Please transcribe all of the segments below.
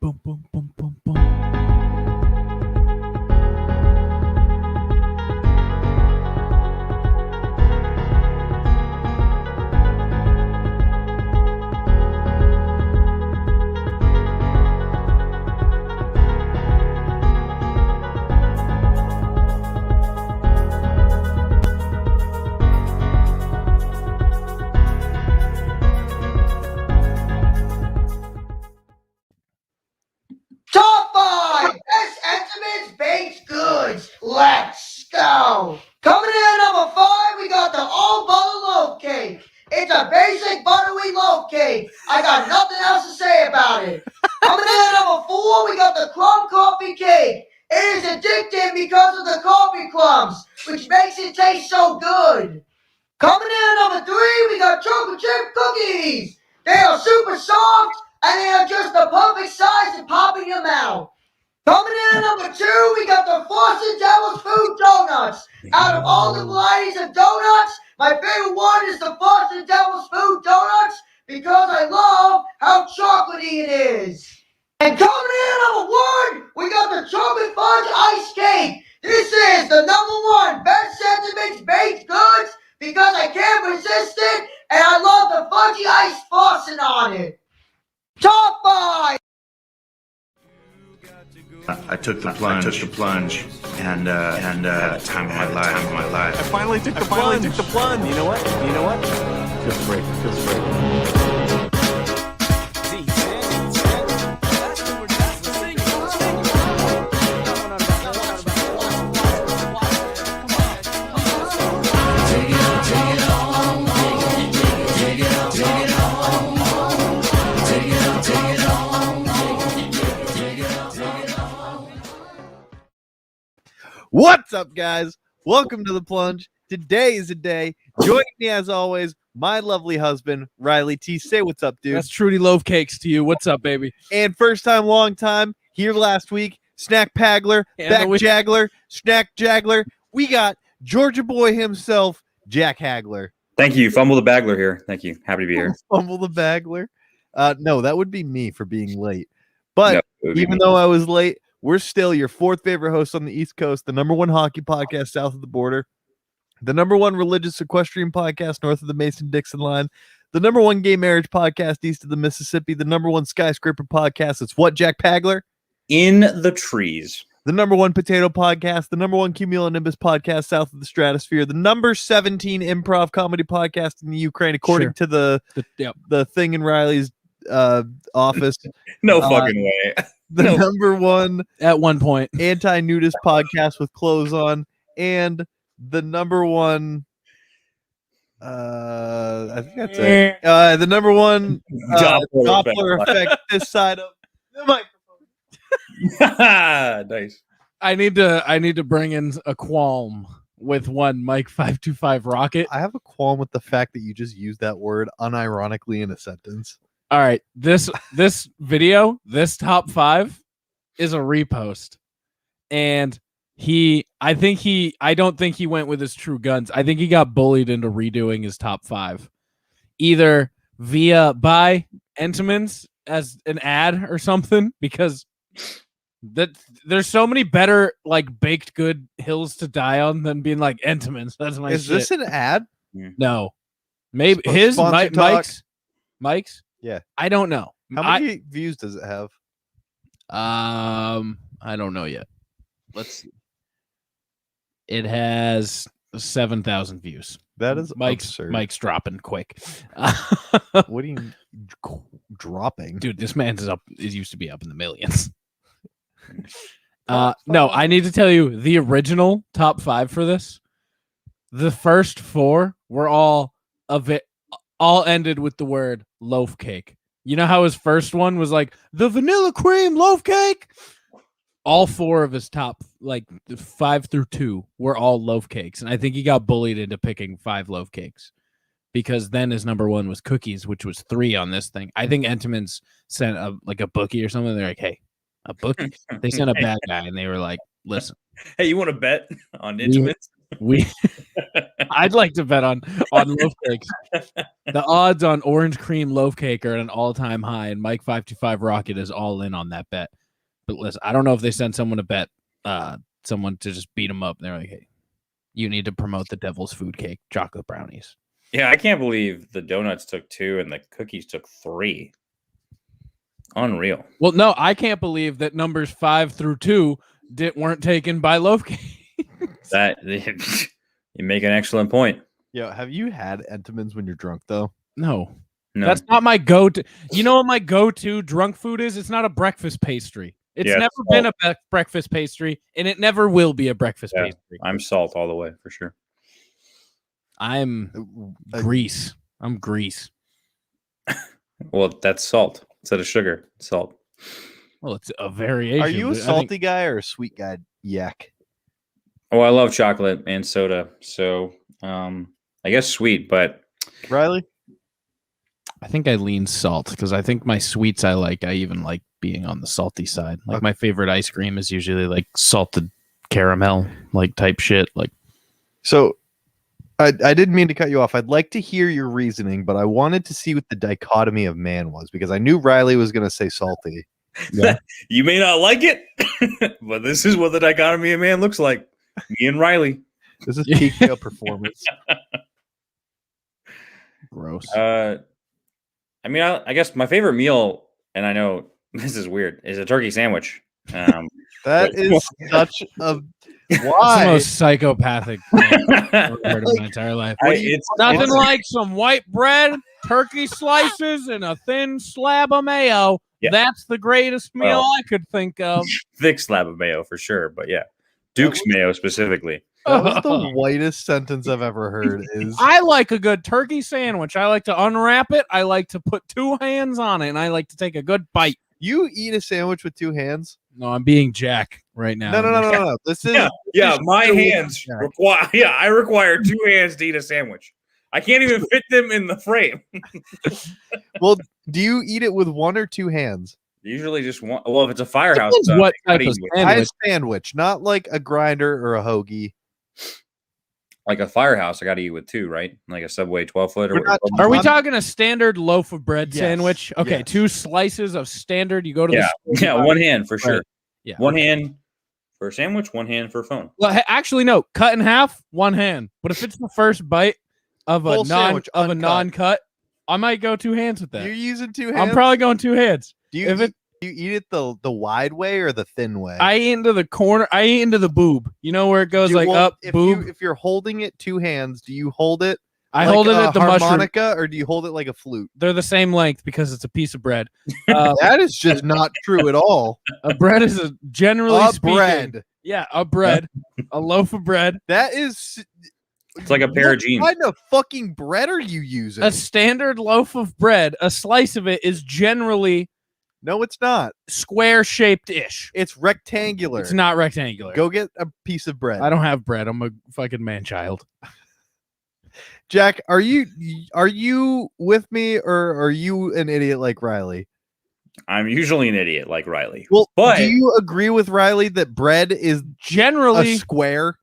Boom, boom, boom, boom, boom. Top 5 best estimates baked goods. Let's go. Coming in at number 5, we got the all butter loaf cake. It's a basic buttery loaf cake. I got nothing else to say about it. Coming in at number 4, we got the crumb coffee cake. It is addictive because of the coffee crumbs, which makes it taste so good. Coming in at number 3, we got chocolate chip cookies. They are super soft and they are just the perfect size to pop in your mouth. Coming in at number 2, we got the Frosted Devil's Food Donuts. Out of all the varieties of donuts, my favorite one is the Frosted Devil's Food Donuts because I love how chocolatey it is. And coming in at number 1, we got the Chocolate Fudge Ice Cake. This is the number 1 best sentiments baked goods because I can't resist it and I love the fudgy ice frosting on it. Top 5! I took the plunge, and had the time of my life. I finally took the plunge. You know what? Feels great. What's up, guys? Welcome to the Plunge. Today is a day. Joining me, as always, my lovely husband, Riley T. Say what's up, dude. That's Trudy Loaf Cakes to you. What's up, baby? And first time, long time, here last week, Snack Pagler, Back Jagler, Snack Jagler. We got Georgia boy himself, Jack Hagler. Thank you. Fumble the Bagler here. Thank you. Happy to be here. Fumble the Bagler. No, that would be me for being late. But No, even though I was late, we're still your fourth favorite host on the East Coast, the number 1 hockey podcast south of the border, the number 1 religious equestrian podcast north of the Mason-Dixon line, the number 1 gay marriage podcast east of the Mississippi, the number 1 skyscraper podcast. It's what, Jack Pagler? In the trees. The number 1 potato podcast, the number 1 cumulonimbus podcast south of the stratosphere, the number 17 improv comedy podcast in the Ukraine, according to the thing in Riley's office. No fucking way. The number 1 At one point. anti-nudist podcast with clothes on, and the number 1 I think that's it. The number 1 Doppler effect this side of the microphone. Nice. I need to bring in a qualm with one Mike 525 rocket. I have a qualm with the fact that you just used that word unironically in a sentence. All right, this video, this top 5 is a repost, and I don't think he went with his true guns. I think he got bullied into redoing his top 5, either by Entenmann's as an ad or something, because there's so many better like baked good hills to die on than being like Entenmann's. That's my Is shit. this an ad? No, maybe Sponsor talk? Mike's. Yeah, I don't know. how many views does it have? I don't know yet. Let's see. It has 7,000 views. That is Mike's absurd. dropping quick. What are you dropping? Dude, this man's used to be up in the millions. No, I need to tell you the original top 5 for this. The first 4 were all ended with the word loaf cake. You know how his first one was like the vanilla cream loaf cake? All 4 of his top, like 5 through 2, were all loaf cakes. And I think he got bullied into picking 5 loaf cakes because then his number 1 was cookies, which was 3 on this thing. I think Entenmann's sent a bookie or something. They're like, hey, a bookie? They sent a bad guy and they were like, listen. Hey, you want to bet on Entenmann's? I'd like to bet on loaf cakes. The odds on orange cream loaf cake are at an all-time high, and Mike 525 Rocket is all in on that bet. But listen, I don't know if they send someone to bet, someone to just beat them up. They're like, hey, you need to promote the devil's food cake, chocolate brownies. Yeah, I can't believe the donuts took 2 and the cookies took 3. Unreal. Well, no, I can't believe that numbers 5 through 2 weren't taken by loaf cake. That you make an excellent point. Yo, have you had Entenmann's when you're drunk though? No. No, That's not my go-to. You know what my go-to drunk food is? It's not a breakfast pastry. It's Yeah, never it's been a breakfast pastry, and it never will be a breakfast Yeah. pastry. I'm salt all the way for sure. I'm grease. I'm grease. Well, that's salt instead of sugar. Salt. Well, it's a variation. Are you a but I think- salty guy or a sweet guy? Yak. Oh, I love chocolate and soda. So, I guess sweet, but Riley? I think I lean salt because I think my sweets I even like being on the salty side. Like Okay. my favorite ice cream is usually like salted caramel, like type shit. Like So I didn't mean to cut you off. I'd like to hear your reasoning, but I wanted to see what the dichotomy of man was because I knew Riley was going to say salty. you may not like it, but this is what the dichotomy of man looks like. Me and Riley. This is PKO performance. gross. I mean, I guess my favorite meal, and I know this is weird, is a turkey sandwich. That is such a It's the why. most psychopathic thing I've ever heard in my entire life. Nothing like some white bread, turkey slices, and a thin slab of mayo. Yeah. That's the greatest meal Well- I could think of. thick slab of mayo for sure, but yeah, Duke's mayo specifically. That was the whitest sentence I've ever heard. Is I like a good turkey sandwich. I like to unwrap it. I like to put 2 hands on it, and I like to take a good bite. you eat a sandwich with 2 hands? No, I'm being Jack right now. No. This is Yeah, my true. hands Yeah. require. Yeah, I require 2 hands to eat a sandwich. I can't even fit them in the frame. Well, do you eat it with 1 or 2 hands? Usually just one. Well, if it's a firehouse, Depends what I type gotta of eat with- I sandwich. sandwich, not like a grinder or a hoagie. like a firehouse, I got to eat with 2, right? Like a Subway 12-foot. We're not- Are we I'm- talking a standard loaf of bread Yes, sandwich? Okay, yes. 2 slices of standard. You go to Yeah, the store, yeah, one hand for sure. Right. Yeah. One hand for a sandwich, one hand for a phone. Well, actually, no. Cut in half, 1 hand. But if it's the first bite of a Full sandwich, uncut. non-cut, I might go 2 hands with that. You're using 2 hands. I'm probably going 2 hands. Do you if it- do you eat it the wide way or the thin way? I eat into the corner. I eat into the boob. You know where it goes Do you- like well, up if boob. if you're holding it 2 hands, do you hold it? I like hold it a at the mushroom. harmonica, or do you hold it like a flute? They're the same length because it's a piece of bread. That is just not true at all. A bread is a generally A speaking, bread. Yeah, a bread, a loaf of bread. That is. It's like a pair of jeans. What kind of fucking bread are you using? A standard loaf of bread, a slice of it is generally No, it's not. square shaped ish. It's rectangular. It's not rectangular. Go get a piece of bread. I don't have bread. I'm a fucking man child. Jack, are you with me, or are you an idiot like Riley? I'm usually an idiot like Riley. Well, But- do you agree with Riley that bread is a Generally square?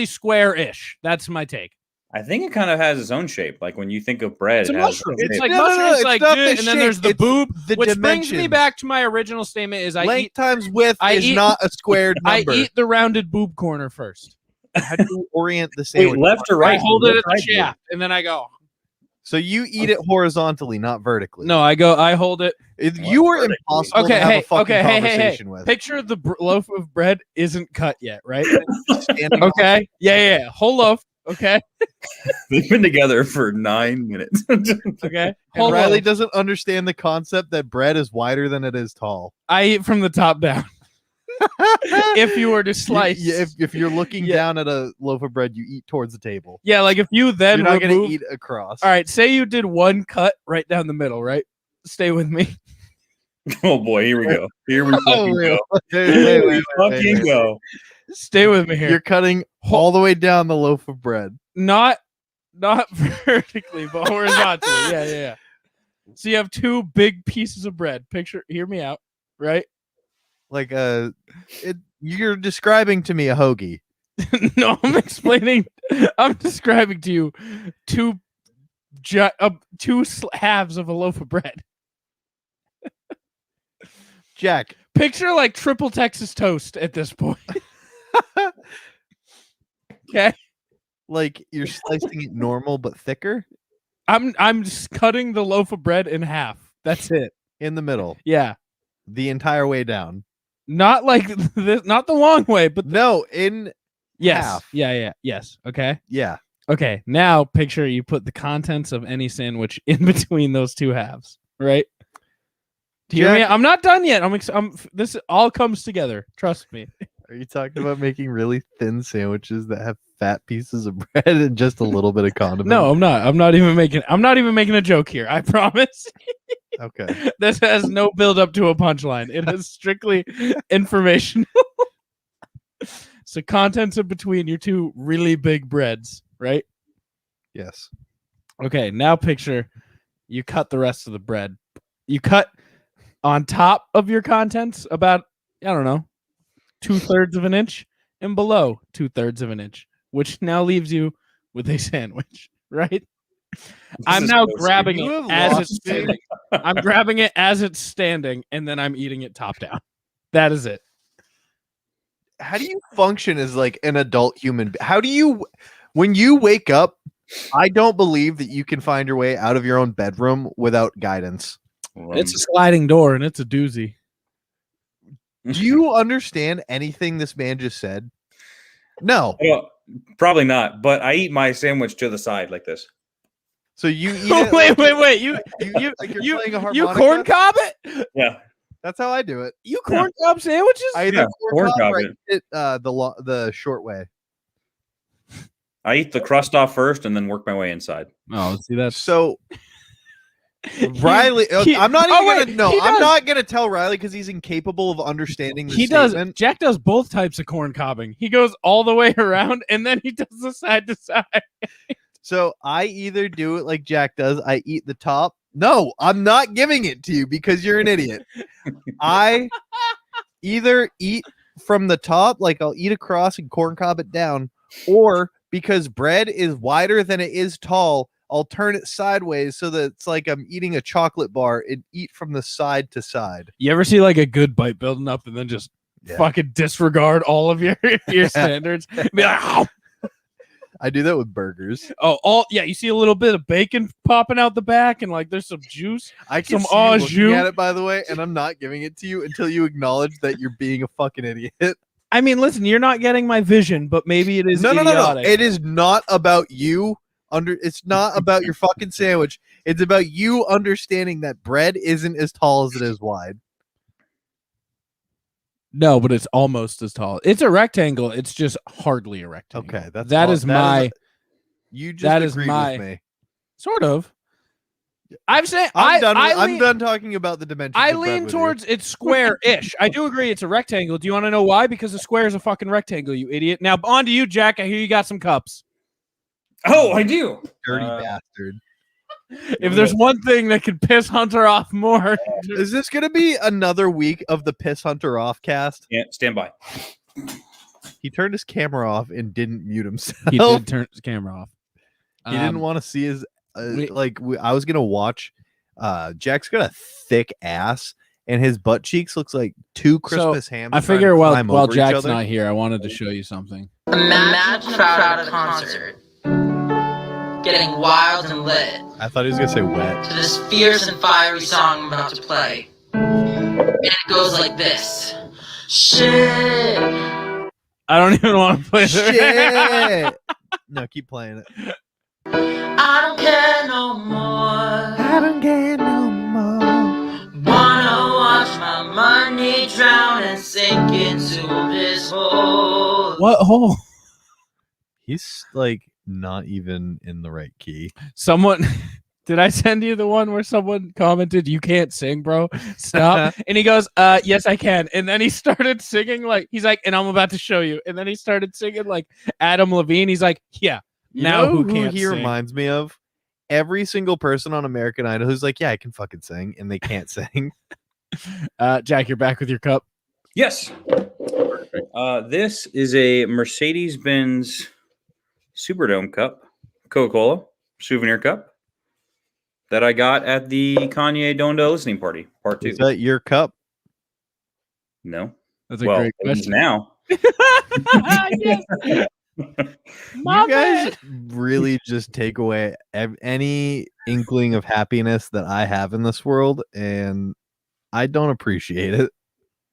square ish. That's my take. I think it kind of has its own shape. Like when you think of bread, It's a it has mushroom. its It's shape. like No, no, mushroom. no, It's it's like not good, the and then there's shape, the it's boob, the which brings me dimensions. back to my original statement: is I Length eat times width I is eat- not a squared I number. eat the rounded boob corner first. How do you orient the Wait, sandwich? left or right? I hold it Left at or the right, dude? shaft, and then I go. So you eat it horizontally, not vertically. No, I hold it. You were vertically? impossible Okay, to have hey, a fucking okay, hey, hey, conversation with. Picture the loaf of bread isn't cut yet, right? Standing Okay. Yeah. Whole loaf. Okay. They've been together for 9 minutes. Okay. And Whole Riley loaf. doesn't understand the concept that bread is wider than it is tall. I eat from the top down. If you were to slice. If you're looking Yeah. down at a loaf of bread, you eat towards the table. Yeah, like if you then You're not going remove. to eat across. All right, say you did one cut right down the middle, right? Stay with me. Oh boy, here we go. Here we fucking go. Wait, Here we fucking go. Stay with me here. You're cutting all the way down the loaf of bread. Not vertically, but horizontally. Yeah. So you have 2 big pieces of bread. Hear me out, right? Like you're describing to me a hoagie. No, I'm explaining. I'm describing to you two halves of a loaf of bread. Jack, Picture like triple Texas toast at this point. Okay, like you're slicing it normal but thicker I'm just cutting the loaf of bread in half. That's it. in the middle, Yeah, the entire way down. not like this, not the long way, but No, in yes, half. yeah, yes. Okay. Yeah. Okay, now picture you put the contents of any sandwich in between those two halves, right? Do you hear me? Jack- I'm not done yet. This all comes together. Trust me. Are you talking about making really thin sandwiches that have fat pieces of bread and just a little bit of condiment? No, I'm not. I'm not even making a joke here. I promise. Okay. This has no build up to a punchline. It is strictly informational. So contents in between your two really big breads, right? Yes. Okay, now picture you cut the rest of the bread. You cut on top of your contents about, I don't know, 2/3 of an inch, and below 2/3 of an inch, which now leaves you with a sandwich, right? I'm now grabbing You it have as lost it's standing. I'm grabbing it as it's standing, and then I'm eating it top down. That is it. How do you function as like an adult human? How do you, when you wake up, I don't believe that you can find your way out of your own bedroom without guidance. It's a sliding door, and it's a doozy. Do you understand anything this man just said? No. Well, probably not, but I eat my sandwich to the side like this. So you eat it wait. like you're playing a You harmonica? corn cob it? Yeah. That's how I do it. You corn cob sandwiches? I either Yeah, corn corn cob cob or I it. eat it the short way. I eat the crust off first and then work my way inside. Oh, see that's So Riley, I'm not even he I'm does. not gonna tell Riley because he's incapable of understanding the he does. statement. Jack does both types of corn cobbing. He goes all the way around, and then he does the side to side. So I either do it like Jack does. I eat the top. No, I'm not giving it to you because you're an idiot. I either eat from the top, like I'll eat across and corn cob it down, or because bread is wider than it is tall, I'll turn it sideways so that it's like I'm eating a chocolate bar and eat from the side to side. You ever see like a good bite building up, and then just fucking disregard all of your standards? Be like, "Oh." I do that with burgers. You see a little bit of bacon popping out the back, and like there's some juice. I can Some see you au looking jus. at it, by the way, and I'm not giving it to you until you acknowledge that you're being a fucking idiot. I mean, listen, you're not getting my vision, but maybe it is No. idiotic. It is not about you. It's not about your fucking sandwich. It's about you understanding that bread isn't as tall as it is wide. No, but it's almost as tall. It's a rectangle. It's just hardly a rectangle. Okay, you just that is agreed my- with me. Sort of. I'm saying I'm I'm done talking about the dimensions. I of bread lean with you. towards it's square-ish. I do agree it's a rectangle. Do you want to know why? Because a square is a fucking rectangle, you idiot. Now on to you, Jack. I hear you got some cups. Oh, I do. Dirty bastard. If there's one thing that could piss Hunter off more, Is this gonna be another week of the Piss Hunter off cast? Yeah, stand by. He turned his camera off and didn't mute himself. he did turn his camera off. He didn't want to see his we- I was gonna watch. Jack's got a thick ass, and his butt cheeks looks like two Christmas hams. I trying figure to while climb over each Jack's other. not here, I wanted to show you something. Imagine a crowd at a concert getting wild and lit I thought he was gonna say wet. to this fierce and fiery song I'm about to play. And it goes like this. Shit. I don't even want to play Shit. No, keep playing it. I don't care no more. I don't care no more. Wanna watch my money drown and sink into this hole. What hole? He's like not even in the right key. Someone did I send you the one where someone commented, "You can't sing, bro. Stop." And he goes, yes, I can. And then he started singing he's like, and I'm about to show you. And then he started singing like Adam Levine. He's like, yeah. You Now know who can't he sing? reminds me of? Every single person on American Idol who's like, yeah, I can fucking sing, and they can't sing. Jack, you're back with your cup. Yes. This is a Mercedes-Benz Superdome cup, Coca-Cola souvenir cup that I got at the Kanye Donda listening party, part 2. Is that your cup? No. That's a Well, great it is question. now. Yes. You guys really just take away any inkling of happiness that I have in this world, and I don't appreciate it.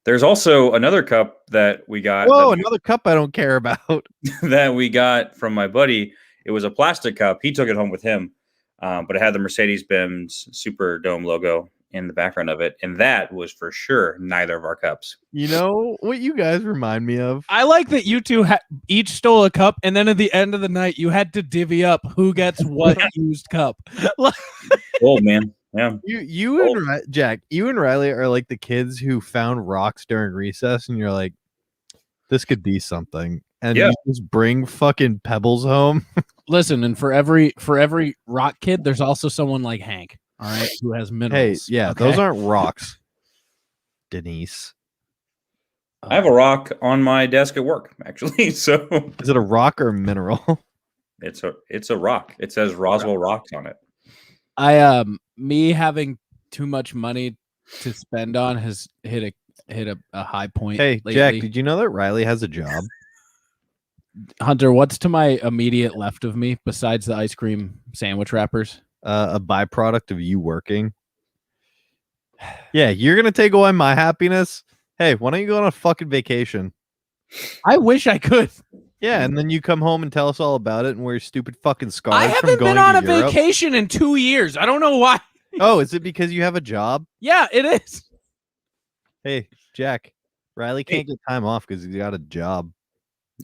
There's also another cup that we got. Whoa, another cup I don't care about. That we got from my buddy. It was a plastic cup. He took it home with him, but it had the Mercedes-Benz Superdome logo in the background of it, and that was for sure neither of our cups. You know what you guys remind me of? I like that you two each stole a cup, and then at the end of the night, you had to divvy up who gets what used cup. Old man. Yeah. You and Jack, you and Riley are like the kids who found rocks during recess, and you're like, this could be something. And Yeah. you just bring fucking pebbles home. Listen, and for every rock kid, there's also someone like Hank, all right, who has Hey, minerals. yeah, okay? those aren't rocks, Denise. I have a rock on my desk at work, actually. So Is it a rock or a mineral? it's a rock. It says Roswell Rocks on it. Me having too much money to spend on has hit a high point. Hey, lately. Jack, did you know that Riley has a job? Hunter, what's to my immediate left of me besides the ice cream sandwich wrappers? A byproduct of you working. Yeah, you're gonna take away my happiness. Hey, why don't you go on a fucking vacation? I wish I could. Yeah, and then you come home and tell us all about it and wear your stupid fucking scarves. I from haven't going been on to a Europe. vacation in 2 years. I don't know why. Oh, is it because you have a job? Yeah, it is. Hey, Jack, Riley can't get time off because he's got a job.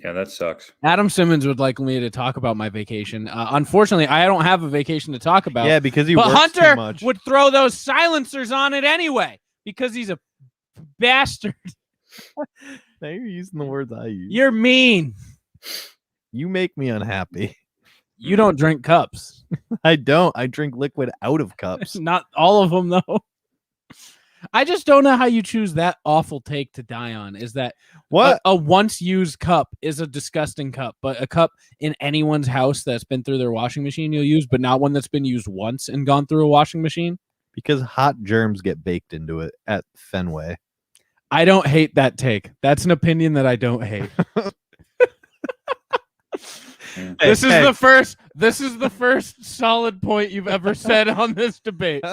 Yeah, that sucks. Adam Simmons would like me to talk about my vacation. Unfortunately, I don't have a vacation to talk about. Yeah, because he but works too Hunter much. would throw those silencers on it anyway because he's a bastard. Now you're using the words I use. You're mean. You make me unhappy. You don't drink cups. I don't. I drink liquid out of cups. Not all of them, though. I just don't know how you choose that awful take to die on. Is that What? a once used cup is a disgusting cup, but a cup in anyone's house that's been through their washing machine you'll use, but not one that's been used once and gone through a washing machine? Because hot germs get baked into it at Fenway. I don't hate that take. That's an opinion that I don't hate. This is the first solid point you've ever said on this debate.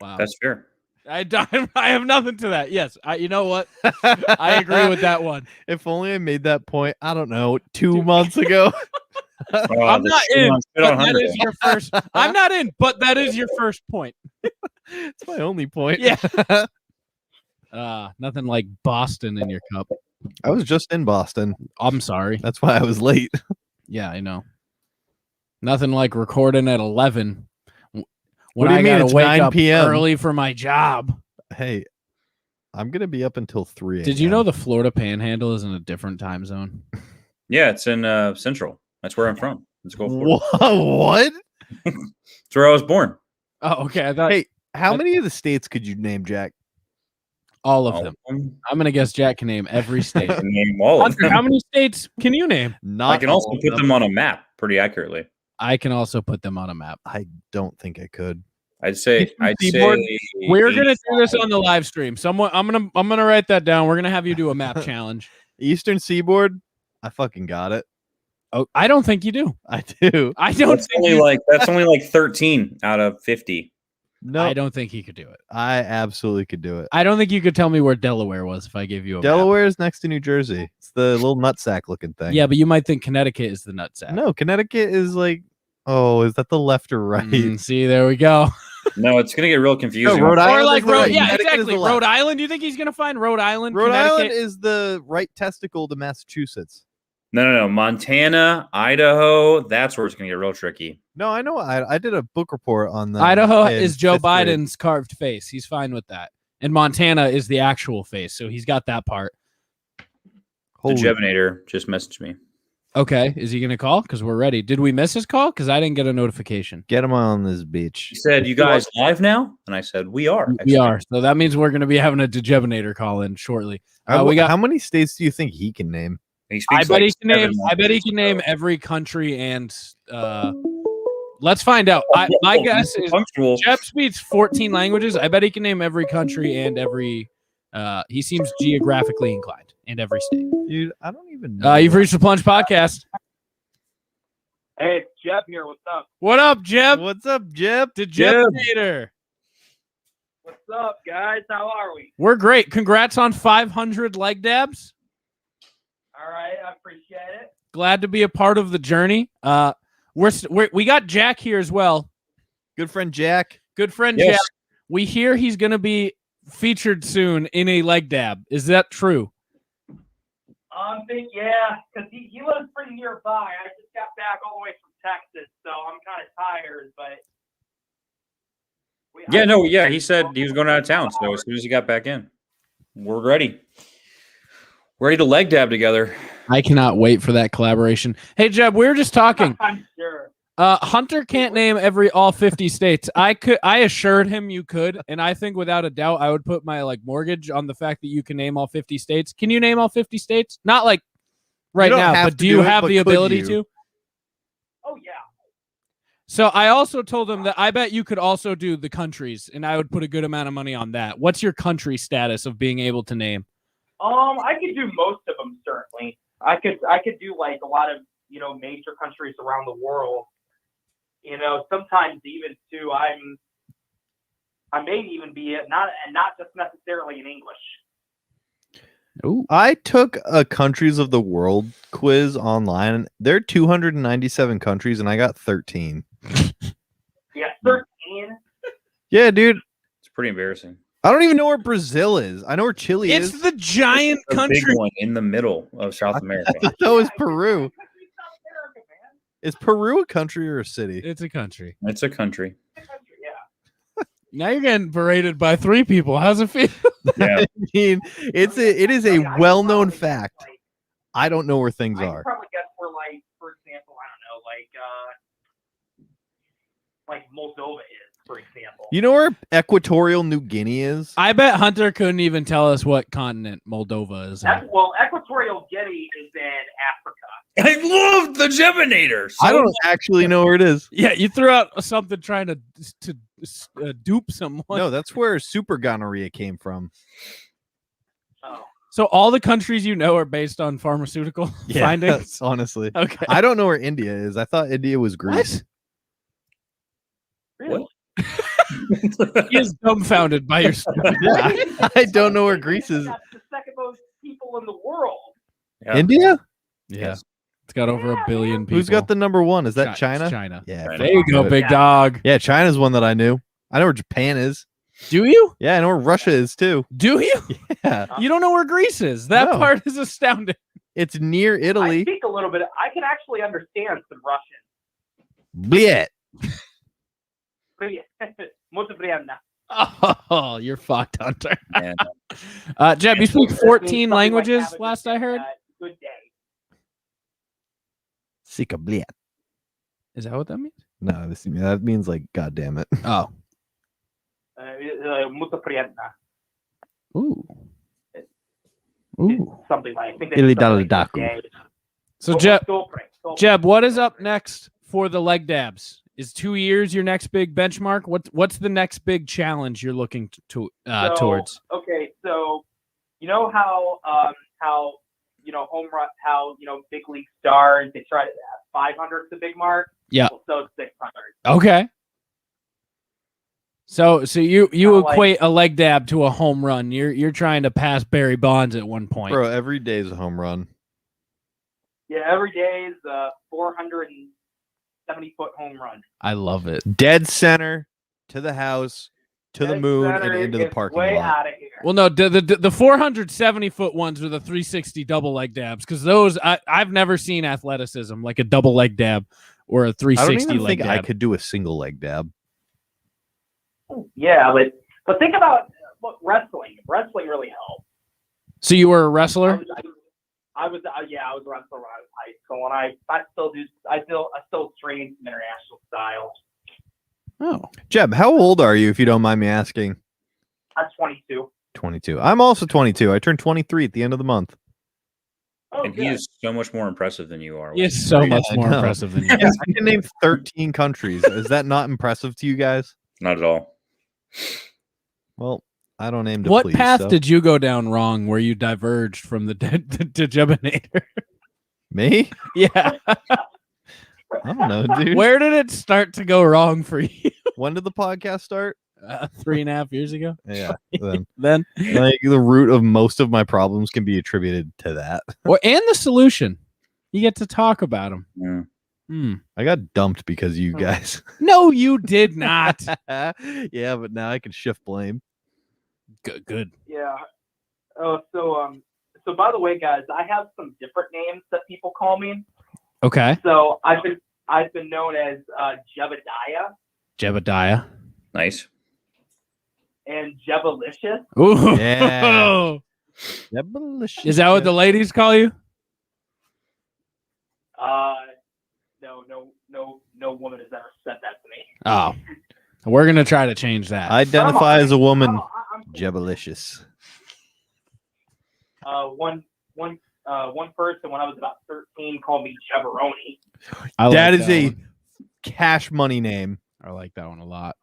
Wow. That's fair. I have nothing to that. Yes. You know what? I agree with that one. If only I made that point, I don't know, 2 months ago. I'm not in, but that is your first. I'm not in, but that is your first point. It's my only point. Yeah. Nothing like Boston in your cup. I was just in Boston. I'm sorry. That's why I was late. Yeah, I know. Nothing like recording at 11 when do you I mean? gotta It's wake 9 up p.m. early for my job. Hey, I'm going to be up until 3 Did you know the Florida Panhandle is in a different time zone? Yeah, it's in Central. That's where I'm from. Let's go. Florida. What? That's where I was born. Oh, okay. I thought Hey, how many of the states could you name, Jack? all of All them. of them. I'm gonna guess Jack can name every state. I can name all of Hunter, them. how many states can you name? Not I can also all of put them on a map pretty accurately. I can also put them on a map. I don't think I could. I'd say Seaboard, We're gonna do this 85. on the live stream. Someone, I'm gonna write that down. We're gonna have you do a map challenge. Eastern Seaboard, I fucking got it. Oh, I don't think you do. I do. I don't. That's Think only you, like 13 out of 50. No, I don't think he could do it. I absolutely could do it. I don't think you could tell me where Delaware was if I gave you a map. Delaware is next to New Jersey. It's the little nutsack looking thing. Yeah, but you might think Connecticut is the nutsack. No, Connecticut is like, oh, is that the left or right? See, there we go. No, it's gonna get real confusing. Rhode Or Island like is the Rhode, right. yeah, Connecticut is exactly. the left. Rhode Island. You think he's gonna find Rhode Island? Rhode Island Connecticut? is the right testicle to Massachusetts. No. Montana, Idaho. That's where it's gonna get real tricky. No, I know. I did a book report on that. Idaho in is Joe 5th grade. Biden's carved face. He's fine with that. And Montana is the actual face, so he's got that part. Holy- The Jevinator just messaged me. Okay, is he gonna call? Because we're ready. Did we miss his call? Because I didn't get a notification. Get him on this beach. He said, "You guys live now?" And I said, "We are." We are. So that means we're gonna be having a Degebinator call in shortly. We got. How many states do you think he can name? He I speaks bet like he can name. 7 I bet he can name every country and. Let's find out. My guess is punctual. Jeb speaks 14 languages. I bet he can name every country and every. He seems geographically inclined in every state. Dude, I don't even know. You've reached the Plunge Podcast. Hey, it's Jeb here. What's up? What up, Jeb? What's up, Jeb? Degebinator. What's up, guys? How are we? We're great. Congrats on 500 leg dabs. All right, I appreciate it. Glad to be a part of the journey. We got Jack here as well. Good friend Jack. Good friend Yes. Jack. We hear he's going to be featured soon in a leg dab. Is that true? Yeah, because he lives pretty nearby. I just got back all the way from Texas, so I'm kind of tired, but. He said he was going out of town. So as soon as he got back in, we're ready. Ready to leg dab together. I cannot wait for that collaboration. Hey, Jeb, we were just talking. I'm sure. Hunter can't name all 50 states. I assured him you could, and I think without a doubt I would put my mortgage on the fact that you can name all 50 states. Can you name all 50 states? Not like right don't now, have but to do you do it, have but the could ability you? to? Oh, yeah. So I also told him that I bet you could also do the countries, and I would put a good amount of money on that. What's your country status of being able to name? I could do most of them, certainly. I could do, like, a lot of, major countries around the world. Sometimes even, too, I may even be not just necessarily in English. Ooh. I took a countries of the world quiz online. There are 297 countries, and I got 13. Yeah, 13. Yeah, dude. It's pretty embarrassing. I don't even know where Brazil is. I know where Chile is. It's the giant The country. big one in the middle of South America. I thought that was Yeah, Peru. South America, man. Is Peru a country or a city? It's a country. It's a country. Yeah. Now you're getting berated by 3 people. How's it feel? Yeah. I mean, it is a well-known fact. I don't know where things I are. can probably guess where, for example, I don't know, like Moldova is, for example. You know where Equatorial New Guinea is? I bet Hunter couldn't even tell us what continent Moldova is in. Equatorial Guinea is in Africa. I love the Geminator. I don't actually know where it is. Yeah, you threw out something trying to dupe someone. No, that's where super gonorrhea came from. Oh. So all the countries you know are based on pharmaceutical findings? Honestly. Okay. I don't know where India is. I thought India was Greece. Really? He is dumbfounded by your story. Yeah, I don't know where Greece is. That's the second most people in the world. Yeah. India? Yeah. It's got over 1 billion people. Who's got the number one? Is that It's China? China. Yeah. China. There you go, good. big dog. Yeah, China's one that I knew. I know where Japan is. Do you? Yeah, I know where Russia is too. Do you? Yeah. You don't know where Greece is. That No. part is astounding. It's near I Italy. speak a little bit. I can actually understand some Russian. Blech. Muito приятно. Oh, you're fucked, Hunter. And, Jeb, you speak That means 14 something like languages have a last good- I heard? Good day. Sika blech. Is that what that means? No, that means like, God damn it. Oh. Muito приятно. Ooh. Ooh. Something like I think Ili that's something dala like good day. So, Oh, Jeb, sopre. Jeb, what is up next for the leg dabs? Is 2 years your next big benchmark? What's the next big challenge you're looking towards? Okay, so you know how home run, big league stars, they try to 500's the big mark. Yeah. So it's 600. Okay. So you Kinda like- equate a leg dab to a home run. You're trying to pass Barry Bonds at one point. Bro, every day is a home run. Yeah, every day is a 470-foot home run. I love it. Dead center to the house, to the Dead moon, center and into the is parking way lot. out of here. Well, no, the 470-foot ones are the 360 double leg dabs because those I've never seen athleticism like a double leg dab or a I don't 360 even leg think I dab. could do a single leg dab. Yeah, but think about wrestling. Wrestling really helps. So you were a I wrestler? I was a wrestler when I was in high school, and I still train some international styles. Oh, Jeb, how old are you, if you don't mind me asking? I'm 22. 22. I'm also 22. I turned 23 at the end of the month. Oh, And he is so much more impressive than you are. he is so much I more know. impressive than you. Yes, I can name 13 countries. Is that not impressive to you guys? Not at all. Well, I don't aim to What please. path so. did you go down wrong where you diverged from the Jebinator? Me? Yeah. I don't know, dude. Where did it start to go wrong for you? When did the podcast start? 3.5 years ago. Yeah. Then, Then, like, the root of most of my problems can be attributed to that. and the solution. You get to talk about them. Yeah. I got dumped because of you guys. No, you did not. Yeah, but now I can shift blame. Good. Yeah. Oh, so by the way, guys, I have some different names that people call me. Okay. So I've been known as Jebediah Jebediah. Nice. and Jebalicious. Ooh. Yeah. Devilish. Is that what the ladies call you? No woman has ever said that to me. Oh. We're going to try to change that. Identify as a woman? I'm Jebalicious. one person when I was about 13 called me Jabberoni. I That like is a one. cash money name. I like that one a lot.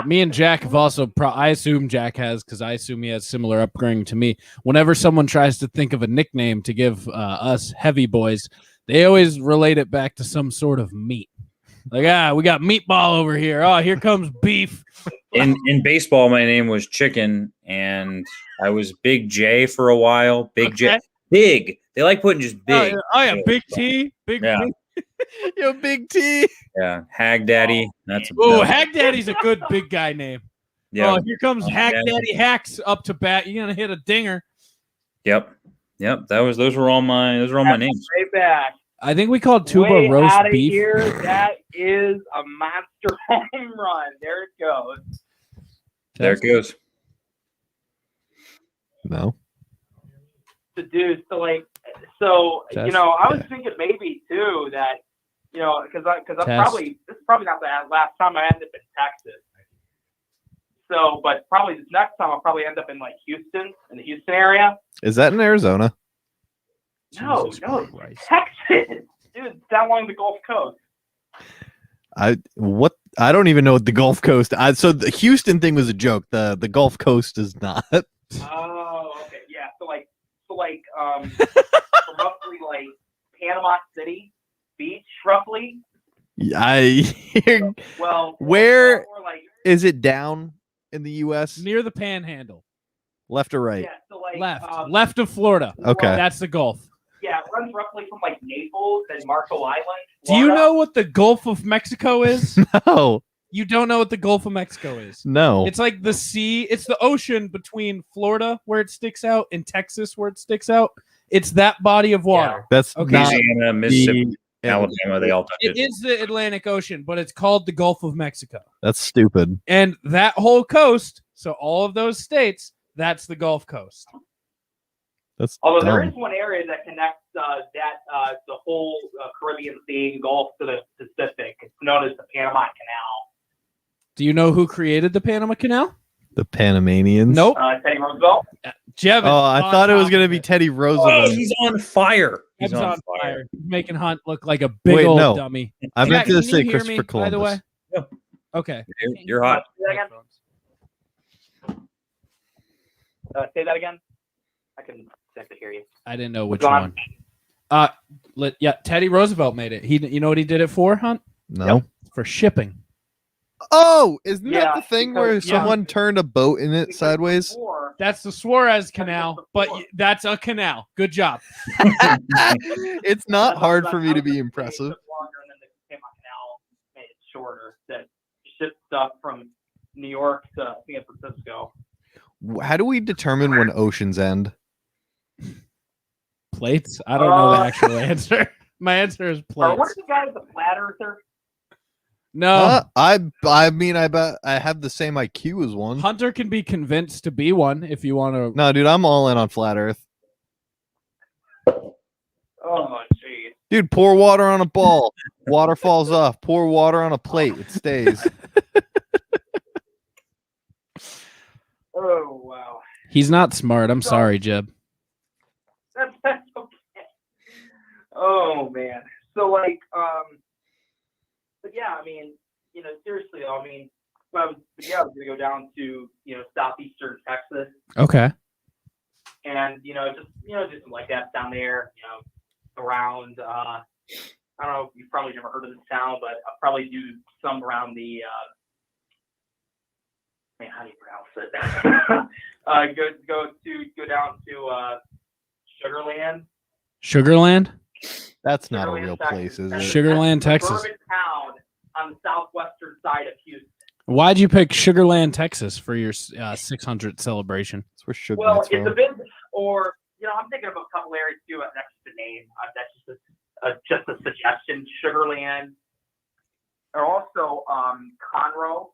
Me and Jack have also, I assume Jack has, because I assume he has similar upbringing to me. Whenever someone tries to think of a nickname to give us heavy boys, they always relate it back to some sort of meat. Like, we got meatball over here. Oh, here comes beef. In baseball, my name was Chicken, and I was Big J for a while. Big J. Okay. Big. They like putting just big. Oh, yeah, Big T. Big Yeah. T. Yo, Big T. Yeah. Hag Daddy. That's a Oh, Hag Daddy's a good big guy name. Yeah. Oh, here comes Hack Daddy. Daddy Hacks up to bat. You're gonna hit a dinger. Yep. Those were all my names. Way back. I think we called tuba Way roast out of beef. here. That is a monster home run. There it goes. There it goes. No. So, dude, I was Yeah. thinking maybe too that, because I'm Test. this is probably not the last time I end up in Texas. So, but probably this next time I'll probably end up in like Houston, in the Houston area. Is that in Arizona? No, Jesus no, Christ. Texas, dude, down along the Gulf Coast. I don't even know what the Gulf Coast. So the Houston thing was a joke. The Gulf Coast is not. Oh, okay, yeah. So roughly like Panama City Beach, roughly. Well, Where- or like Is it down in the U.S.? Near the Panhandle, Left or right? yeah, so like left of Florida. Okay. That's the Gulf. Yeah, it runs roughly from like Naples and Marco Island. Do you Florida. know what the Gulf of Mexico is? No. You don't know what the Gulf of Mexico is. No. It's like the sea. It's the ocean between Florida where it sticks out and Texas where it sticks out. It's that body of water. That's Okay. not Louisiana, Mississippi, the- Alabama, they all touch It it. is the Atlantic Ocean, but it's called the Gulf of Mexico. That's stupid. And that whole coast, so all of those states, that's the Gulf Coast. That's Although there dumb. is one area that connects the whole Caribbean Sea and Gulf to the Pacific. It's known as the Panama Canal. Do you know who created the Panama Canal? The Panamanians. Nope. Teddy Roosevelt. Jevin. Oh, I thought it was going to be Teddy Oh, Roosevelt. he's on fire. He's Jev's on fire. He's making Hunt look like a big Wait, old no. dummy. I meant Jack, to can say you hear Christopher me, by the way? Columbus. Yeah. Okay. You're hot. Say that again. Say that again. I can hear you. I didn't know which Go on. one. Teddy Roosevelt made it. You know what he did it for, Hunt? No. For shipping. Oh, isn't Yeah, that the thing where because- someone turned a boat in it Because sideways? before- That's the Suarez Canal, but that's a canal. Good job. It's not I hard thought for that me to was be the impressive. took longer, and then the Panama Canal made it shorter. That shipped stuff from New York to San Francisco. How do we determine when oceans end? Plates? I don't know the actual answer. My answer is Or what's plates. the guy with the flat earther? No. I mean, I bet I have the same IQ as one. Hunter can be convinced to be one if you want to. No, dude, I'm all in on flat Earth. Oh, jeez. Dude, pour water on a ball. Water falls off. Pour water on a plate. It stays. Oh, wow. He's not smart. I'm sorry, Jeb. That's okay. Oh, man. So, like, but yeah, I mean, seriously, I mean, I was going to go down to, southeastern Texas. Okay. And, just something like that down there, around, I don't know, you've probably never heard of this town, but I'll probably do some around the, man, how do you pronounce it? Go down to Sugarland. Sugarland? That's not a Sugarland, real Texas. place, is it? Sugarland, Texas. Suburban town on the southwestern side of Houston. Why'd you pick Sugarland, Texas for your 600th celebration? That's where Sugar Well, Knight's it's a from. bit, or I'm thinking of a couple areas too. That's just a name. That's just a suggestion. Sugarland, or also Conroe.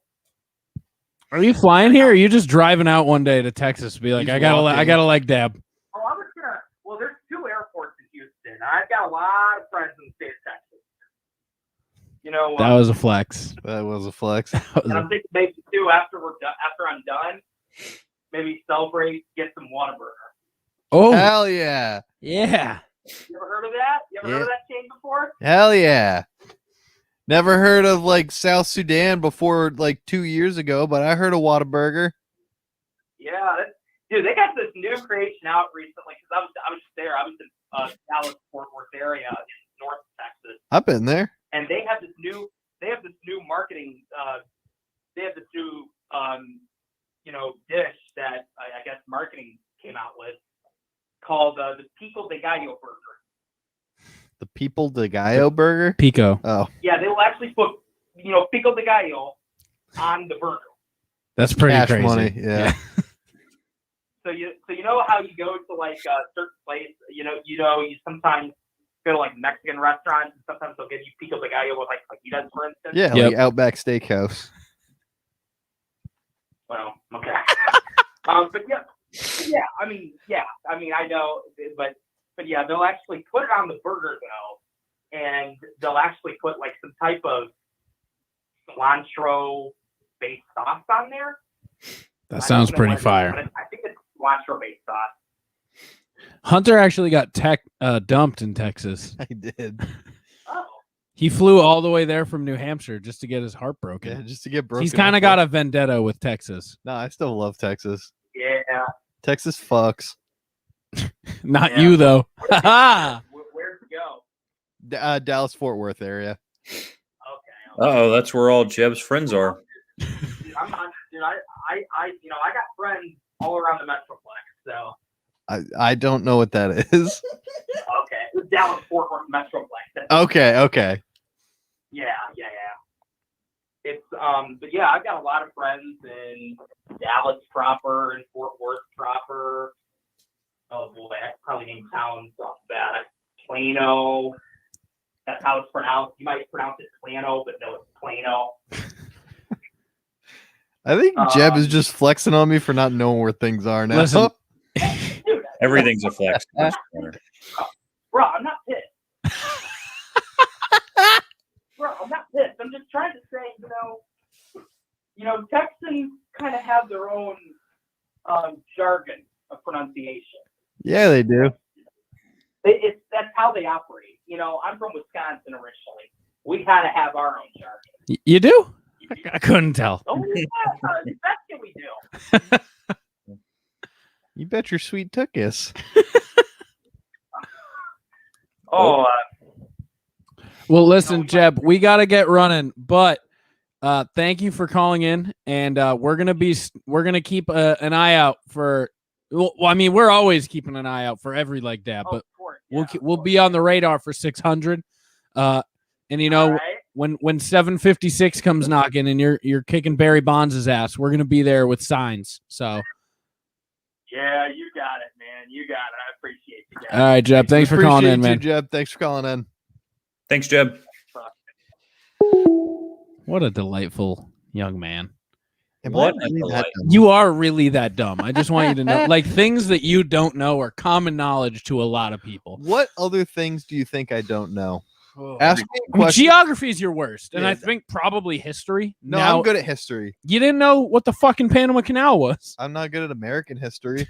Are you flying here? Or are you just driving out one day to Texas to be like, He's I got walking. a leg dab? Oh, I was gonna. Well, there's 2 airports in Houston. I've got a lot of friends in the state of Texas. That was a flex. That was a flex. And I'm thinking maybe too after I'm done, maybe celebrate, get some Whataburger. Oh, Hell yeah. yeah. You ever heard of that? You ever heard of that chain before? Hell yeah. Never heard of like South Sudan before like 2 years ago, but I heard of Whataburger. Yeah, dude, they got this new creation out recently because I was just there. I was in Dallas Fort Worth area in North Texas, I've been there. and they have this new marketing. They have this new dish that I guess marketing came out with called the Pico de Gallo burger. The People de Gallo burger. Pico. Oh, Yeah, they will actually put Pico de Gallo on the burger. That's pretty cash crazy. money. Yeah. So you know how you go to like a certain place, you sometimes go to like Mexican restaurants and sometimes they'll give you pico de gallo with like fajitas, for instance. Yeah, Yep. like Outback Steakhouse. Well, okay. But I know, but yeah, they'll actually put it on the burger though, and they'll actually put like some type of cilantro-based sauce on there. That sounds I don't know pretty what it is, fire. but I think it's cilantro-based sauce. Hunter actually got dumped in Texas. I did. Oh. He flew all the way there from New Hampshire just to get his heart broken. Yeah, just to get broken. He's kind up of got with. a vendetta with Texas. No, I still love Texas. Yeah. Texas fucks. Not Yeah. you, though. Ha Where'd you go? Dallas Fort Worth area. Okay. Oh, that's where all Jeb's friends are. Dude, I'm not, dude, I got friends all around the Metroplex, so I don't know what that is. okay. The Dallas Fort Worth Metroplex. Okay. Yeah. It's but yeah, I've got a lot of friends in Dallas proper and Fort Worth proper. Oh boy, I probably named towns off the bat. Plano. That's how it's pronounced. You might pronounce it Plano, but no, it's Plano. I think Jeb is just flexing on me for not knowing where things are now. Listen. Dude, Everything's a flex. bro, I'm not pissed. Bro, I'm not pissed. I'm just trying to say, Texans kind of have their own jargon of pronunciation. Yeah, they do. That's how they operate. I'm from Wisconsin originally. We kind of have our own jargon. You do? I couldn't tell. Oh yeah, that's what we do. You bet your sweet tuckus. Oh, Well, listen, Jeb, we got to get running, but thank you for calling in, and we're gonna keep an eye out for. Well, I mean, we're always keeping an eye out for every leg dab, but of course, we'll be on the radar for 600. And all right. when 756 comes knocking and you're kicking Barry Bonds' ass, we're gonna be there with signs. So. Yeah, you got it, man. You got it. I appreciate you guys. All right, Jeb. Thanks for calling in, Appreciate man. you, Jeb. Thanks for calling in. Thanks, Jeb. What a delightful young man. Am What I really a that delight. dumb? You are really that dumb. I just want you to know, like, things that you don't know are common knowledge to a lot of people. What other things do you think I don't know? Ask me a I mean, question. geography is your worst, and Yeah. I think probably history. No, now, I'm good at history. You didn't know what the fucking Panama Canal was. I'm not good at American history.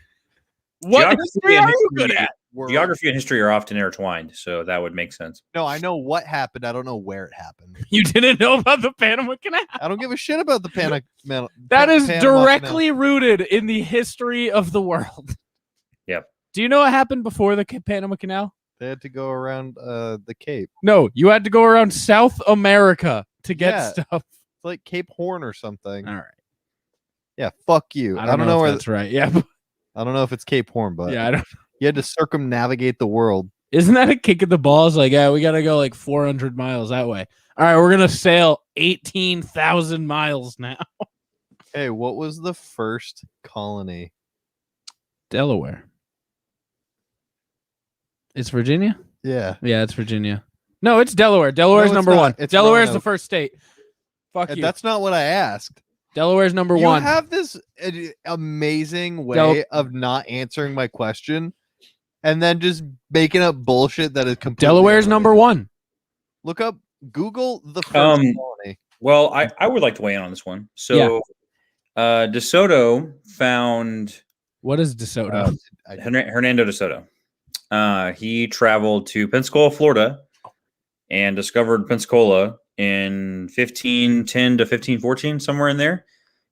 What Geography history and are you history- good at? World. Geography and history are often intertwined, so that would make sense. No, I know what happened. I don't know where it happened. You didn't know about the Panama Canal. I don't give a shit about the Panama. That is Panama directly rooted in the history of the world. Yep. Do you know what happened before the Panama Canal? They had to go around the Cape. No, you had to go around South America to get Yeah. stuff. It's like Cape Horn or something. All right. Yeah, fuck you. I don't know know if where. that's right. Yeah. I don't know if it's Cape Horn, but Yeah. I don't. you had to circumnavigate the world. Isn't that a kick at the balls? Like, yeah, we got to go like 400 miles that way. All right, we're going to sail 18,000 miles now. Hey, what was the first colony? Delaware. It's Virginia? Yeah. Yeah, it's Virginia. No, it's Delaware. Delaware's No, it's number not. one. It's Delaware's the Roanoke. first state. Fuck And you. that's not what I asked. Delaware's number You one. have this amazing way Del- of not answering my question and then just making up bullshit that is completely Delaware's number unrelated. one. Look up Google the first colony. Well, I would like to weigh in on this one. So, DeSoto found What is DeSoto? Hernando DeSoto. He traveled to Pensacola, Florida, and discovered Pensacola in 1510 to 1514, somewhere in there.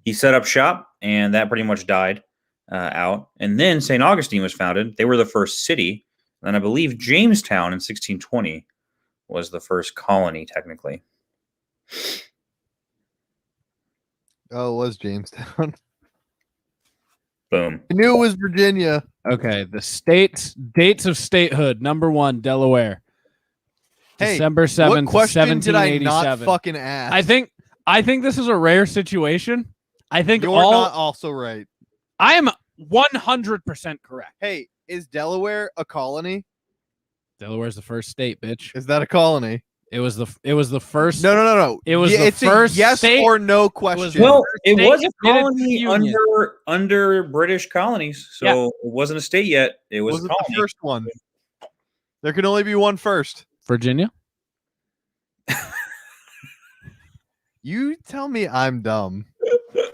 He set up shop, and that pretty much died out. And then St. Augustine was founded. They were the first city. And I believe Jamestown in 1620 was the first colony, technically. Oh, it was Jamestown. Boom. I knew it was Virginia. Okay, the dates of statehood. Number one, Delaware. Hey, December What 7th, question did I not 1787. fucking ask? I think this is a rare situation. I think You're all not also right. I am 100% correct. Hey, is Delaware a colony? Delaware's the first state, bitch. Is that a colony? It was the first. No. It was the it's first a yes state- or no was question. Well, it state was a admitted to the colony Union. under British colonies, so it wasn't a state yet. It was was a it the colony. first one? There can only be one first. Virginia. You tell me I'm dumb,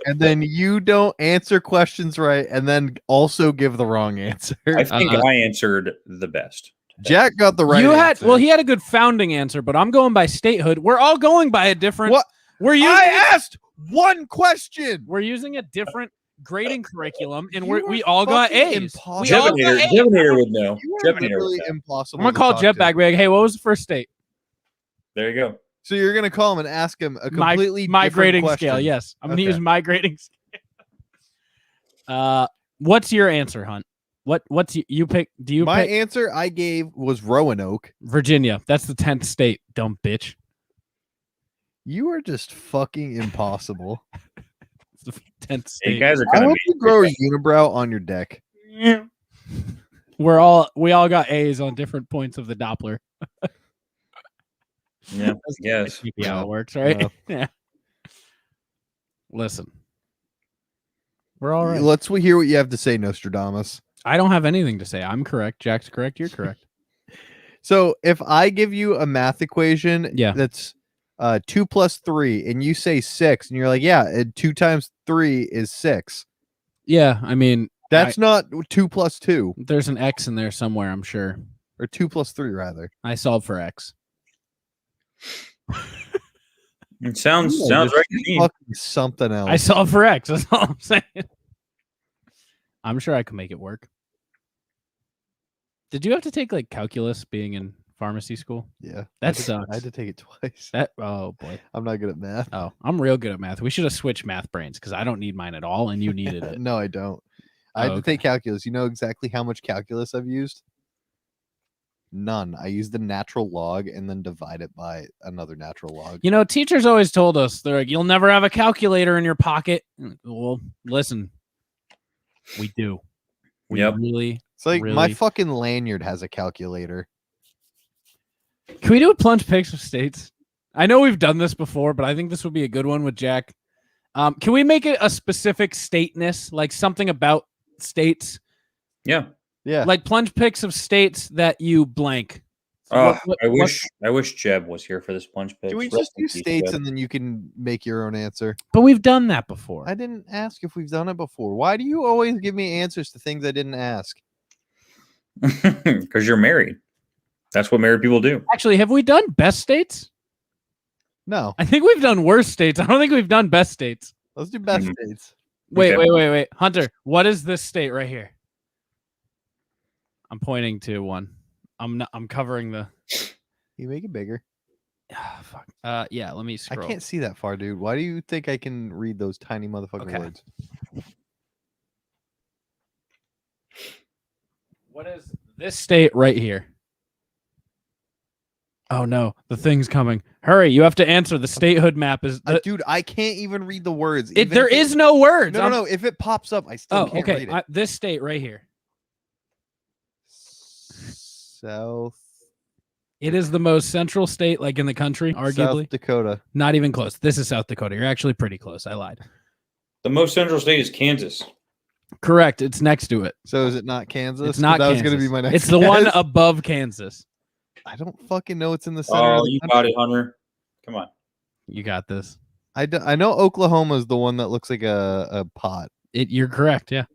and then you don't answer questions right, and then also give the wrong answer. I think Uh-uh. I answered the best. Jack got the right You had answer. he had a good founding answer, but I'm going by statehood. We're all going by a different. What? We're using I asked one question. we're using a different grading curriculum, and You we are all got fucking A's. impossible. We all got Jebinator, A's. Jebinator would know. You are Jebinator would literally know. impossible. I'm gonna to call talk Jet to. back. Hey, what was the first state? There you go. So you're gonna call him and ask him a completely My different grading question. scale. Yes, I'm gonna Okay. use my grading scale. What's your answer, Hunt? What's you pick? Do you My pick answer I gave was Roanoke. Virginia? That's the 10th state. Dumb bitch. You are just fucking impossible. It's the 10th You state. guys are I kind of hope you grow a unibrow on your deck. We all got A's on different points of the Doppler. yeah. Yes. That's how it works, right? Yeah. Yeah. Listen, we're all right. Let's hear what you have to say, Nostradamus. I don't have anything to say. I'm correct. Jack's correct. You're correct. So if I give you a math equation Yeah. that's 2 plus 3 and you say 6 and you're like, yeah, 2 times 3 is 6. Yeah, I mean, That's not 2 plus 2 there's an X in there somewhere. I'm sure. or 2 plus 3 rather. I solved for X. It sounds You are right to just me. fucking something else. I solved for X. That's all I'm saying. I'm sure I can make it work. Did you have to take like calculus being in pharmacy school? Yeah. That I had to- sucks. I had to take it twice. Oh boy. I'm not good at math. Oh, I'm real good at math. We should have switched math brains because I don't need mine at all, and you needed it. No, I don't. I had Oh, to take calculus. You know exactly how much calculus I've used? None. I use the natural log and then divide it by another natural log. You know, teachers always told us they're like, "You'll never have a calculator in your pocket." Well, listen, we do. We Yep. really. It's like my Really? fucking lanyard has a calculator. Can we do a plunge picks of states? I know we've done this before, but I think this would be a good one with Jack. Can we make it a specific stateness, like something about states, Yeah. Yeah. like plunge picks of states that you blank? I What- wish Jeb was here for this plunge pick. Do we just do states and then you can make your own answer? But we've done that before. I didn't ask if we've done it before. Why do you always give me answers to things I didn't ask? Because you're married. That's what married people do. Actually, have we done best states? No. I think we've done worst states. I don't think we've done best states. Let's do best Mhm. states. Wait, Okay. wait. Hunter, what is this state right here? I'm pointing to one. I'm covering the You make it bigger. fuck. Yeah, let me I scroll. can't see that far, dude. Why do you think I can read those tiny motherfucking Okay. words? What is this state right here? Oh no, the thing's coming. Hurry, you have to answer. The statehood map is Dude, I can't even read the words. it, even there if it- is no words. No, no. If it pops up, I still Oh, can't okay. read it. This state right here. South It is the most central state, like in the country, arguably. South Dakota. Not even close. This is South Dakota. You're actually pretty close. I lied. The most central state is Kansas. Correct. It's next to it. So is it not Kansas? It's not That was Kansas. going to be my next. It's the one guess. above Kansas. I don't fucking know. It's in the center. of Oh, the you country. got it, Hunter. Come on. You got this. I know Oklahoma is the one that looks like a pot. You're correct. Yeah.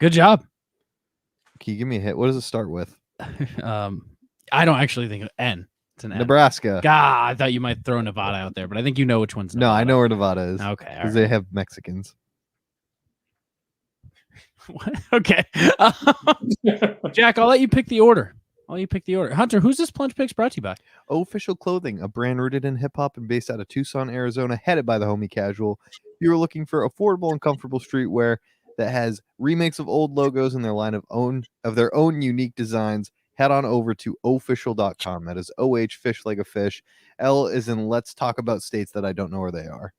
Good job. Can you give me a hit? What does it start with? I don't actually think N. It's an N. Nebraska. God, I thought you might throw Nevada out there, but I think you know which one's No, I Nevada. know where Nevada is Okay. all because right. they have Mexicans. What? Okay. Jack, I'll let you pick the order. Hunter, who's this plunge picks brought to you by? Official Clothing, a brand rooted in hip hop and based out of Tucson, Arizona, headed by the homie Casual. If you are looking for affordable and comfortable streetwear that has remakes of old logos in their line of their own unique designs, head on over to official.com. That is OH fish like a fish. L is in let's talk about states that I don't know where they are.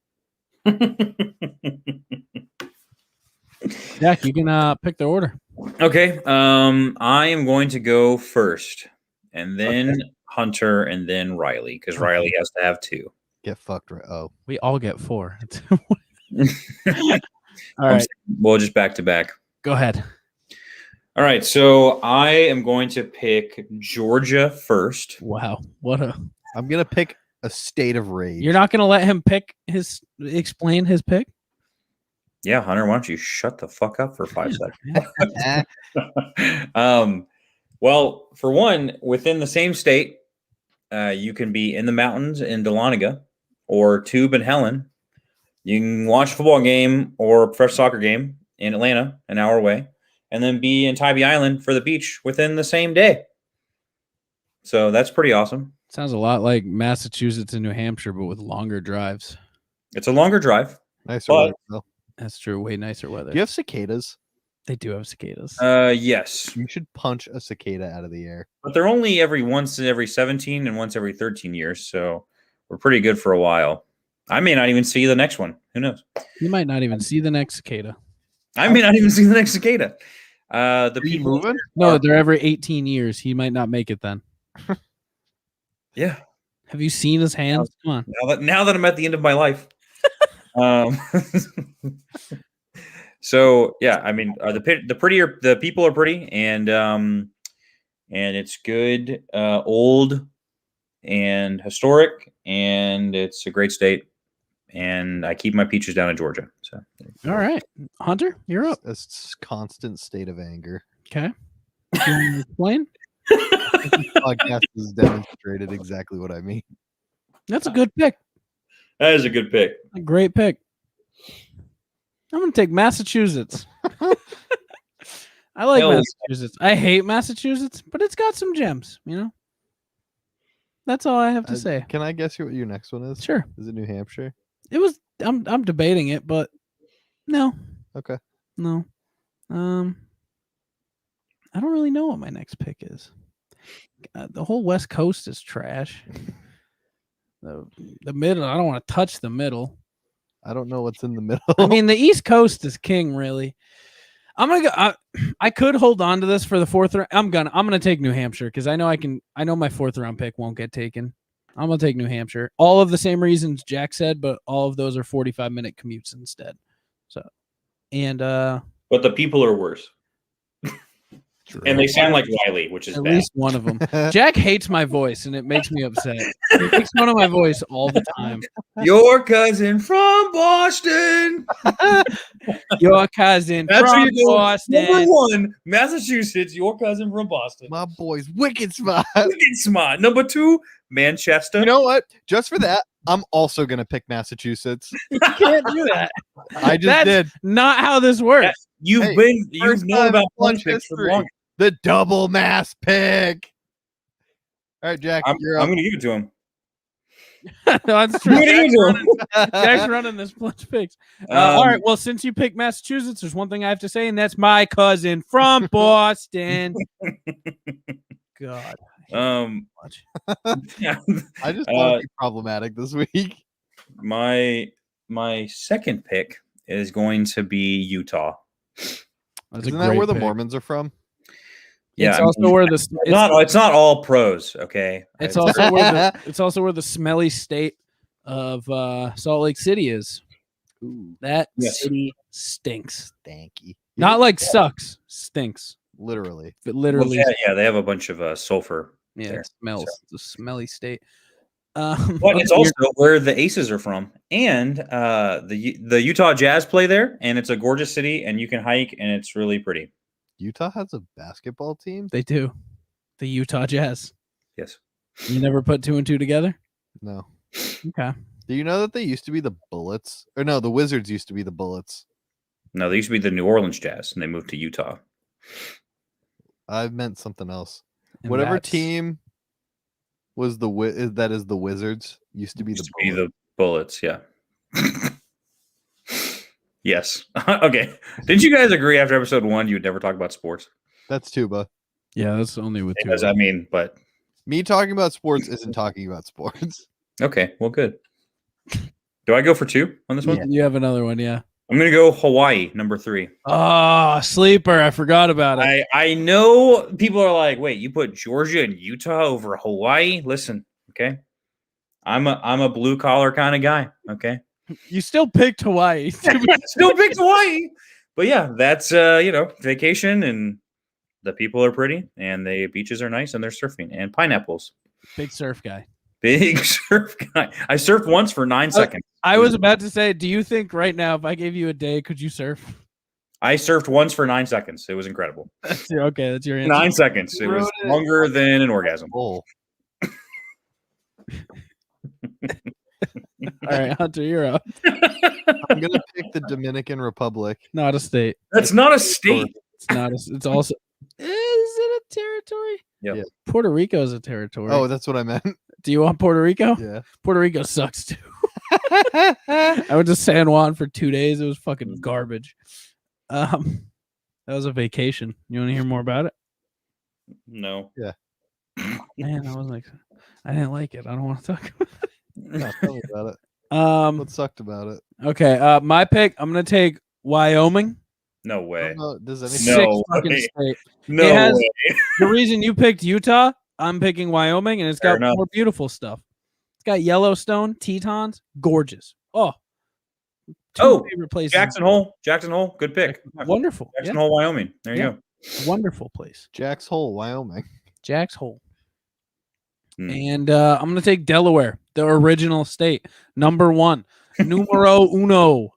Jack, you can pick the order. Okay. I am going to go first, and then Hunter, and then Riley, because Riley has to have two. Get fucked right. Oh, We all get 4. All right, Well, just back to back. go ahead. All right. So I am going to pick Georgia first. Wow, what a! I'm gonna pick a state of rage. You're not gonna let him explain his pick? Yeah, Hunter, why don't you shut the fuck up for 5 Yeah. seconds? Well, for one, within the same state, you can be in the mountains in Dahlonega or Tube and Helen. You can watch a football game or a professional soccer game in Atlanta, an hour away, and then be in Tybee Island for the beach within the same day. So that's pretty awesome. Sounds a lot like Massachusetts and New Hampshire, but with longer drives. It's a longer drive. Nicer But- weather, though. That's true. Way nicer weather. Do you have cicadas? They do have cicadas. Yes, You should punch a cicada out of the air. but they're only once every 17 and once every 13 years. So we're pretty good for a while. I may not even see the next one. Who knows? You might not even see the next cicada. I may not even see the next cicada. The Are you people moving? No, they're every 18 years. He might not make it then. Yeah. Have you seen his hands? Come on. Now that I'm at the end of my life. um, so yeah, I mean, the people are pretty, and it's good, old, and historic, and it's a great state. And I keep my peaches down in Georgia. So All right. Hunter, you're up. A constant state of anger. Okay. You want to explain? This podcast has demonstrated exactly what I mean. That's a good pick. that is a good pick. A great pick. I'm going to take Massachusetts. I like Hell yeah. Massachusetts. I hate Massachusetts, but it's got some gems, you know? That's all I have to say. Can I guess what your next one is? Sure. Is it New Hampshire? It was I'm debating it, but no. Okay. No. I don't really know what my next pick is. The whole West Coast is trash. The middle, I don't want to touch the middle. I don't know what's in the middle. I mean, the East Coast is king, really. I'm gonna go. I could hold on to this for the fourth round. I'm gonna take New Hampshire because I know my fourth round pick won't get taken. I'm gonna take New Hampshire. All of the same reasons Jack said, but all of those are 45-minute commutes instead. So, and But the people are worse. And they sound like Wiley, which is at bad. least one of them. Jack hates my voice, and it makes me upset. He makes fun of my voice all the time. Your cousin from Boston. Your cousin That's where from you go. Boston. Number 1, Massachusetts. Your cousin from Boston. My boy's wicked smart. Wicked smart. Number 2, Manchester. You know what? Just for that, I'm also gonna pick Massachusetts. You can't do that. I just That's did not how this works. You've Hey, known about time Plunge Plunge picks for history. long. the double mass pick. All right, Jack, I'm you're going up. to give it to him. That's I'm true. going to give it to him. Jack's running this Plunge picks. All right. Well, since you picked Massachusetts, there's one thing I have to say, and that's my cousin from Boston. God. Much. Yeah. I just want to be problematic this week. My second pick is going to be Utah. That's Isn't that where the Mormons are from? Yeah, It's also where the it's not all pros. Okay, it's also where the smelly state of Salt Lake City is. Ooh, That Yes. city stinks. stanky. Not like sucks, stinks. Literally. But well, literally, yeah, they have a bunch of sulfur. yeah, there, it smells. so. The smelly state. But okay, it's also where the Aces are from, and the Utah Jazz play there, and it's a gorgeous city, and you can hike, and it's really pretty. Utah has a basketball team? they do. The Utah Jazz. Yes. You never put 2 and 2 together? No. Okay. Do you know that they used to be the Bullets? Or no, the Wizards used to be the Bullets. No, they used to be the New Orleans Jazz, and they moved to Utah. I meant something else. And Whatever that's- team was that is the Wizards used to be Used the to be Bullets. the Bullets, yeah. Yes. Okay. Didn't you guys agree after episode 1 you would never talk about sports? That's Tuba. Yeah, that's only with 2. Because I mean, but Me talking about sports isn't talking about sports. okay, well, good. Do I go for 2 on this one? You have another one, yeah. I'm gonna go Hawaii, number 3. Oh, sleeper. I forgot about it. I know people are like, wait, you put Georgia and Utah over Hawaii? Listen, okay. I'm a blue collar kind of guy. Okay. You still picked Hawaii. Still picked Hawaii. But yeah, that's vacation, and the people are pretty, and the beaches are nice, and they're surfing and pineapples. Big surf guy. Big surf guy. I surfed once for 9 seconds. I was about to say, do you think right now, if I gave you a day, could you surf? I surfed once for 9 seconds. It was incredible. Okay, that's your answer. 9 seconds. It was wrote it. longer than an orgasm. Oh, All right, Hunter, you're up. I'm gonna pick the Dominican Republic. Not a state. That's not a state. It's not. It's also. Is it a territory? Yep. Yeah. Puerto Rico is a territory. Oh, that's what I meant. Do you want Puerto Rico? Yeah. Puerto Rico sucks too. I went to San Juan for 2 days. It was fucking garbage. That was a vacation. You want to hear more about it? No. Man, I was like, I didn't like it. I don't want to talk about it. No, tell me about it. What sucked about it? Okay. My pick, I'm gonna take Wyoming. No way. Does anything? Sick No fucking way. state. No It has- way. The reason you picked Utah, I'm picking Wyoming, and it's Fair got enough. more beautiful stuff. It's got Yellowstone, Tetons, gorgeous. Oh, two favorite places. Jackson Hole. Good pick. Wonderful. Jackson Yeah, Hole, Wyoming. There you Yeah. go. wonderful place. Jack's Hole, Wyoming. Jack's Hole. Hmm. And I'm gonna take Delaware, the original state, number 1, numero uno.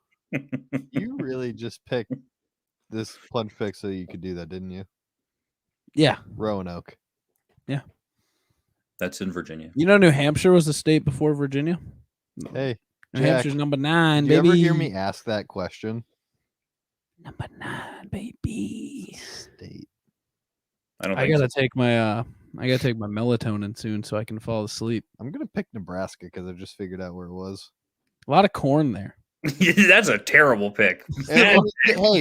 You really just picked this plunge pick so you could do that, didn't you? Yeah, Roanoke. That's in Virginia. you know New Hampshire was a state before Virginia. Hey, New Jack, Hampshire's number 9, did you baby. ever hear me ask that question? Number 9, baby. State. I don't I think gotta take my melatonin soon so I can fall asleep. I'm gonna pick Nebraska because I just figured out where it was. A lot of corn there. so. That's a terrible pick. Hey,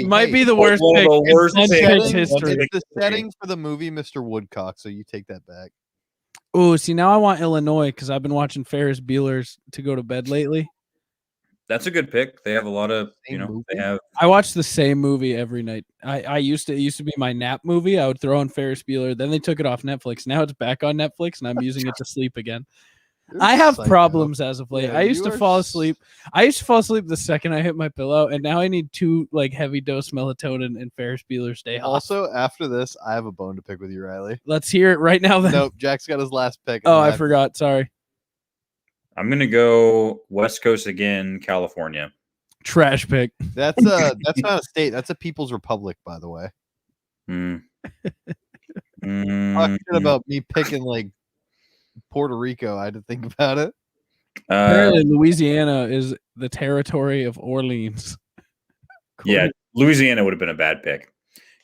Might be the One worst of pick the in worst Plunge picks. Picks setting, history. it's the setting for the movie Mr. Woodcock, so you take that back. Oh, see, now I want Illinois because I've been watching Ferris Bueller's To Go to Bed lately. That's a good pick. They have a lot of, Same they movie? have. I watch the same movie every night. It used to be my nap movie. I would throw on Ferris Bueller. Then they took it off Netflix. Now it's back on Netflix, and I'm using it to sleep again. I have psycho. problems as of late. Yeah, I used you to are fall asleep. I used to fall asleep the second I hit my pillow, and now I need 2 like heavy dose melatonin and Ferris Bueller's Day Off. Also, after this, I have a bone to pick with you, Riley. Let's hear it right now. Then. Nope, Jack's got his last pick. Oh, and I forgot. Sorry. I'm gonna go West Coast again, California. Trash pick. That's not a state. That's a People's Republic, by the way. Mm. Talk shit about me picking like Puerto Rico. I had to think about it. Apparently, Louisiana is the territory of Orleans. Yeah, Louisiana would have been a bad pick.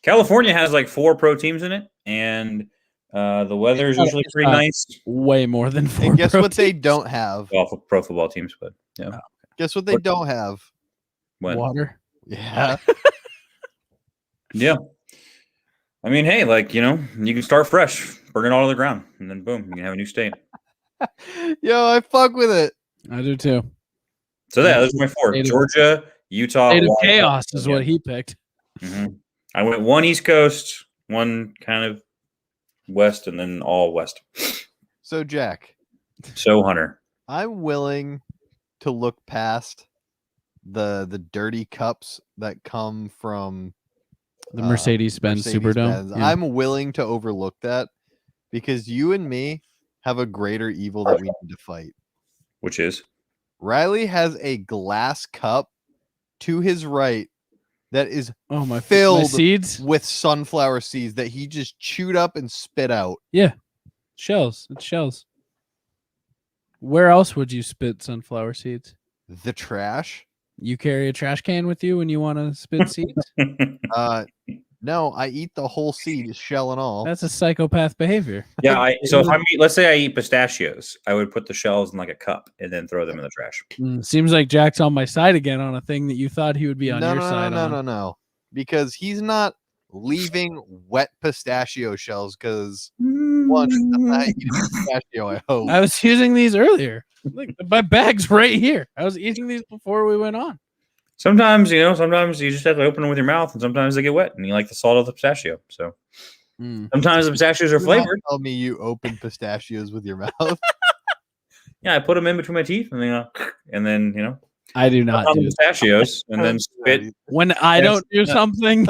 California has like 4 pro teams in it, and the weather is usually pretty nice. Way more than 4. And guess what they teams. don't have? Well, for pro football teams, but yeah. Guess what they don't have? When? Water. Yeah. Yeah. I mean, hey, like, you can start fresh, burn it all to the ground, and then boom, you can have a new state. Yo, I fuck with it. I do too. So yeah, those are my 4. State of- Georgia, Utah, State of Washington. chaos is what he picked. Mhm. I went 1 East Coast, 1 kind of West, and then all West. So, Jack, So Hunter. I'm willing to look past the dirty cups that come from The Mercedes-Benz Superdome. Mercedes-Benz. Yeah. I'm willing to overlook that because you and me have a greater evil that we need to fight. Which is? Riley has a glass cup to his right that is Oh my! filled my seeds, with sunflower seeds that he just chewed up and spit out. shells. It's shells. Where else would you spit sunflower seeds? The trash. You carry a trash can with you when you want to spit seeds? No, I eat the whole seed, shell and all. That's a psychopath behavior. Yeah, so if let's say I eat pistachios, I would put the shells in like a cup and then throw them in the trash. Seems like Jack's on my side again on a thing that you thought he would be on your side on. No. Because he's not leaving wet pistachio shells because one, I'm not eating a pistachio, I hope. I was using these earlier. Look, my bag's right here. I was eating these before we went on. Sometimes you just have to open them with your mouth, and sometimes they get wet, and you like the salt of the pistachio. So sometimes the pistachios are Do not flavored. Tell me you open pistachios with your mouth. Yeah, I put them in between my teeth, and then I do not do pistachios, and then spit. when I don't do something.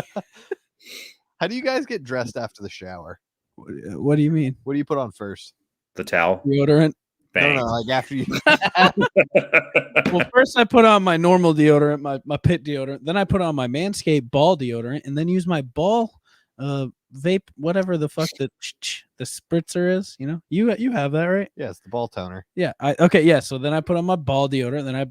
How do you guys get dressed after the shower? What do you mean? What do you put on first? The towel. Deodorant? Bang. No, like after you. Well, first I put on my normal deodorant, my pit deodorant. Then I put on my Manscaped ball deodorant, and then use my ball vape, whatever the fuck the spritzer is. You have that, right? Yeah, it's the ball toner. Yeah. So then I put on my ball deodorant, then I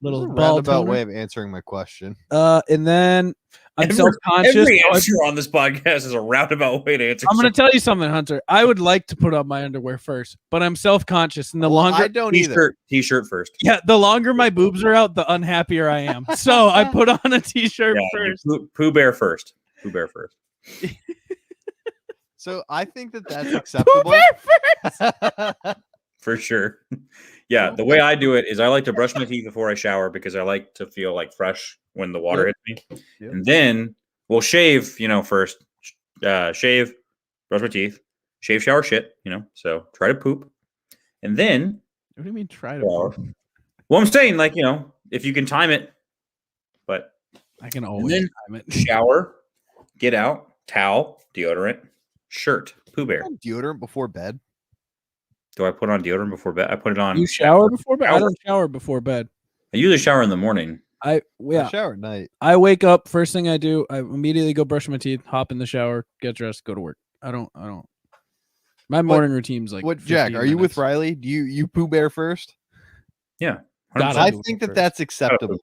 little This is a ball roundabout toner. way of answering my question. And then I'm Every self-conscious. answer on this podcast is a roundabout way to answer. I'm going to tell you something, Hunter. I would like to put on my underwear first, but I'm self-conscious, and the longer I don't either. T-shirt first. yeah, the longer my boobs are out, the unhappier I am. So I put on a t-shirt first. Pooh Bear first. Pooh Bear first. So I think that's acceptable. For sure. Yeah, the way I do it is I like to brush my teeth before I shower because I like to feel like fresh when the water hits me. Yep. And then we'll shave, first. Shave, brush my teeth, shave, shower, shit, so try to poop. And then, What do you mean try to? well, I'm saying, if you can time it, but I can always then time it. shower, get out, towel, deodorant, shirt, Pooh Bear. Deodorant before bed. Do I put on deodorant before bed? I put it on. You shower before bed? I don't shower before bed. I usually shower in the morning. I shower at night. I wake up, first thing I do, I immediately go brush my teeth, hop in the shower, get dressed, go to work. I don't. My morning routine's like. What, Jack? 15 Are you with minutes. Riley? Do you Pooh Bear first? Yeah. Gotta 100%. I do it think that first. that's acceptable.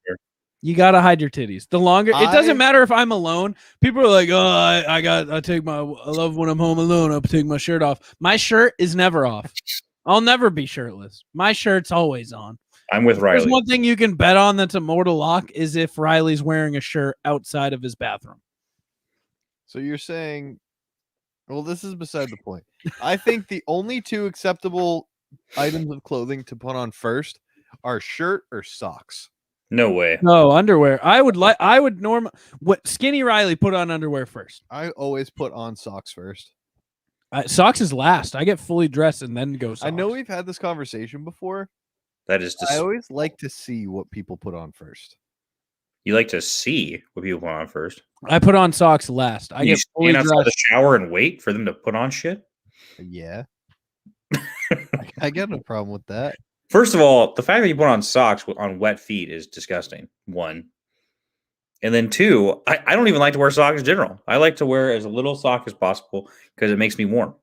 You gotta hide your titties. The longer it I doesn't matter if I'm alone. People are like, "Oh, I love when I'm home alone. I take my shirt off. My shirt is never off. I'll never be shirtless. My shirt's always on. I'm with There's Riley. one thing you can bet on that's a mortal lock is if Riley's wearing a shirt outside of his bathroom. So you're saying, well, this is beside the point. I think the only 2 acceptable items of clothing to put on first are shirt or socks. No way. No underwear. What Skinny Riley put on underwear first. I always put on socks first. Socks is last. I get fully dressed and then go socks. I know we've had this conversation before. That is I always like to see what people put on first. you like to see what people put on first. I put on socks last. I You get fully stand outside the dressed. shower and wait for them to put on shit. Yeah. I got no problem with that. First of all, the fact that you put on socks on wet feet is disgusting. One. And then two, I don't even like to wear socks in general. I like to wear as little sock as possible because it makes me warm.